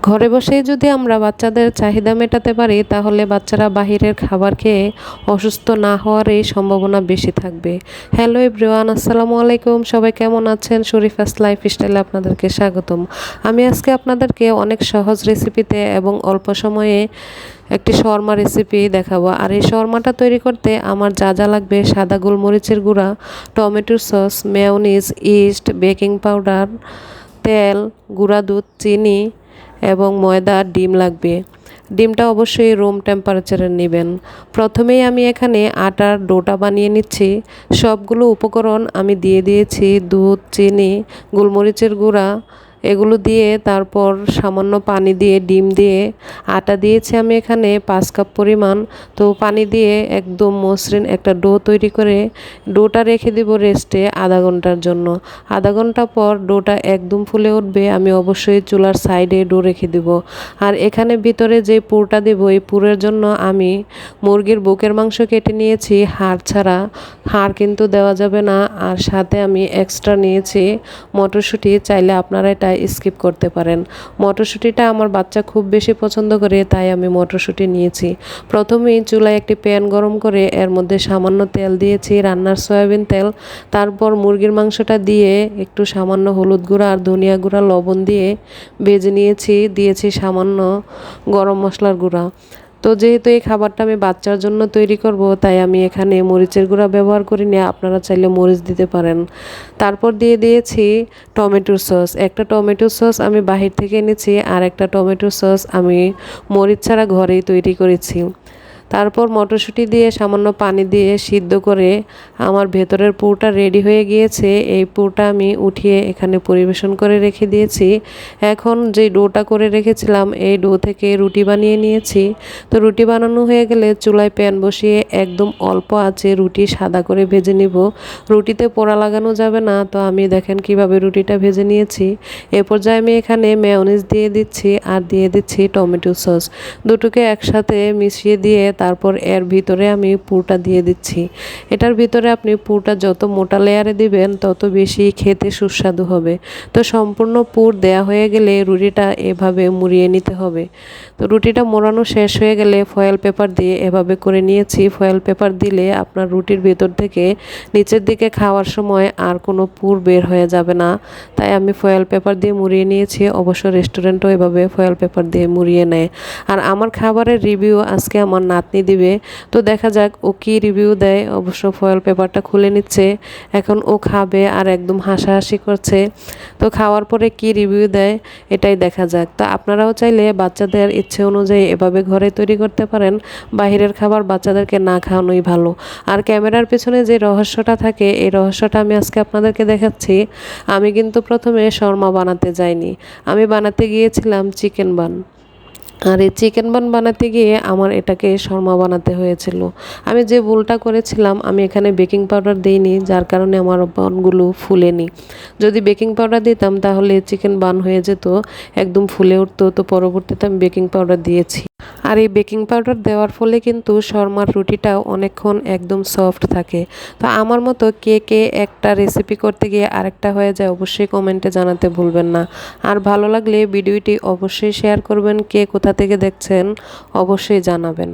ঘরে বসেই যদি আমরা বাচ্চাদের চাহিদা মেটাতে পারি তাহলে বাচ্চারা বাহিরের খাবার খেয়ে অসুস্থ না হওয়ারই সম্ভাবনা বেশি থাকবে। হ্যালো এভরিওয়ান, আসসালামু আলাইকুম। সবাই কেমন আছেন? শরীফাস লাইফস্টাইলে আপনাদেরকে স্বাগতম। আমি আজকে আপনাদেরকে অনেক সহজ রেসিপিতে এবং অল্প সময়ে একটি শর্মা রেসিপি দেখাবো। আর এই শর্মাটা তৈরি করতে আমার যা যা লাগবে: সাদা গোলমরিচের গুঁড়া, tomato sauce, mayonnaise, east, baking powder, তেল, গুঁড়া দুধ, চিনি এবং ময়দা, ডিম লাগবে। ডিমটা অবশ্যই রুম টেম্পারেচারে নেবেন। প্রথমেই আমি এখানে আটার ডোটা বানিয়ে নিচ্ছি। সবগুলো উপকরণ আমি দিয়ে দিয়েছি: দুধ, চিনি, গোলমরিচের গুঁড়া, এগুলো দিয়ে তারপর সামান্য পানি দিয়ে ডিম দিয়ে আটা দিয়েছি আমি এখানে 5 কাপ পরিমাণ। তো পানি দিয়ে একদম মসৃণ একটা ডো তৈরি করে ডোটা রেখে দিব রেস্টে আধা ঘন্টার জন্য। আধা ঘন্টা পর ডোটা একদম ফুলে উঠবে। আমি অবশ্যই চুলার সাইডে ডো রেখে দিব। আর এখানে ভিতরে যে পুরটা দেব, এই পুরের জন্য আমি মুরগির বুকের মাংস কেটে নিয়েছি, হাড় ছাড়া। হাড় কিন্তু দেওয়া যাবে না। আর সাথে আমি এক্সট্রা নিয়েছি মটরশুঁটি। চাইলে আপনারা এটা স্কিপ করতে পারেন। মটরশুঁটিটা আমার বাচ্চা খুব বেশি পছন্দ করে, তাই আমি মটরশুঁটি নিয়েছি। প্রথমেই চুলায় একটি প্যান গরম করে এর মধ্যে সামান্য তেল দিয়েছি, রান্নার সয়াবিন তেল। তারপর মুরগির মাংসটা দিয়ে একটু সামান্য হলুদ গুঁড়া আর ধনিয়া গুঁড়া, লবণ দিয়ে ভেজে দিয়েছি সামান্য গরম মশলার গুঁড়া। তো যেহেতু এই খাবারটা আমি বাচ্চার জন্য তৈরি করব, তাই আমি এখানে মরিচের গুঁড়া ব্যবহার করিনি, আপনারা চাইলে মরিচ দিতে পারেন। তারপর দিয়ে দিয়েছি টমেটো সস। একটা টমেটো সস আমি বাহির থেকে এনেছি, আর একটা টমেটো সস আমি মরিচ ছাড়া ঘরেই তৈরি করেছি। তারপর মটরশুঁটি দিয়ে সামান্য পানি দিয়ে সিদ্ধ করে আমার ভেতরের পুরটা রেডি হয়ে গিয়েছে। এই পুরটা আমি উঠিয়ে এখানে পরিবেশন করে রেখে দিয়েছি। এখন যে ডোটা করে রেখেছিলাম, এই ডো থেকে রুটি বানিয়ে নিয়েছি। তো রুটি বানানো হয়ে গেলে চুলায় প্যান বসিয়ে একদম অল্প আঁচে রুটি সাদা করে ভেজে নিব। রুটিতে পোড়া লাগানো যাবে না। তো আমি দেখেন কিভাবে রুটিটা ভেজে নিয়েছি। এ পর্যায়ে আমি এখানে মেয়োনিজ দিয়ে দিচ্ছি আর দিয়ে দিচ্ছি টমেটো সস। দুটোকে একসাথে মিশিয়ে দিয়ে তারপর এর ভিতরে আমি পুরটা দিয়ে দিচ্ছি। এটার ভিতরে আপনি পুরটা যত মোটা লেয়ারে দিবেন তত বেশি খেতে সুস্বাদু হবে। তো সম্পূর্ণ পুর দেয়া হয়ে গেলে রুটিটা এভাবে মুড়িয়ে নিতে হবে। তো রুটিটা মোড়ানো শেষ হয়ে গেলে ফয়েল পেপার দিয়ে এভাবে করে নিয়েছি। ফয়েল পেপার দিলে আপনার রুটির ভেতর থেকে নিচের দিকে খাওয়ার সময় আর কোনো পুর বের হয়ে যাবে না। তাই আমি ফয়েল পেপার দিয়ে মুড়িয়ে নিয়েছি। অবশ্য রেস্টুরেন্টও এভাবে ফয়েল পেপার দিয়ে মুড়িয়ে নেয়। আর আমার খাবারের রিভিউ আজকে আমার নাতনি দিবে। তো দেখা যাক ও কি রিভিউ দেয়। অবশ্য ফয়েল পেপারটা খুলে নিচ্ছে, এখন ও খাবে আর একদম হাসাহাসি করছে। তো খাওয়ার পরে কি রিভিউ দেয় এটাই দেখা যাক। তো আপনারাও চাইলে বাচ্চাদের ইচ্ছে অনুযায়ী এভাবে ঘরে তৈরি করতে পারেন। বাহিরের খাবার বাচ্চাদেরকে না খাওয়ানোই ভালো। আর ক্যামেরার পেছনে যে রহস্যটা থাকে, এই রহস্যটা আমি আজকে আপনাদেরকে দেখাচ্ছি। আমি কিন্তু প্রথমে শর্মা বানাতে যাইনি, আমি বানাতে গিয়েছিলাম চিকেন বান। আর এই চিকেন বান বানাতে গিয়ে আমার এটাকে শর্মা বানাতে হয়েছিল। আমি যে ভুলটা করেছিলাম, আমি এখানে বেকিং পাউডার দিইনি, যার কারণে আমার বানগুলো ফুলেনি। যদি বেকিং পাউডার দিতাম তাহলে চিকেন বান হয়ে যেত, একদম ফুলে উঠতো। তো পরবর্তীতে আমি বেকিং পাউডার দিয়েছি। আর এই বেকিং পাউডার দেওয়ার ফলে কিন্তু শর্মার রুটিটাও অনেকক্ষণ একদম সফট থাকে। তো আমার মতো কে কে একটা রেসিপি করতে গিয়ে আরেকটা হয়ে যায়, অবশ্যই কমেন্টে জানাতে ভুলবেন না। আর ভালো লাগলে ভিডিওটি অবশ্যই শেয়ার করবেন। কে কোথা থেকে দেখছেন অবশ্যই জানাবেন।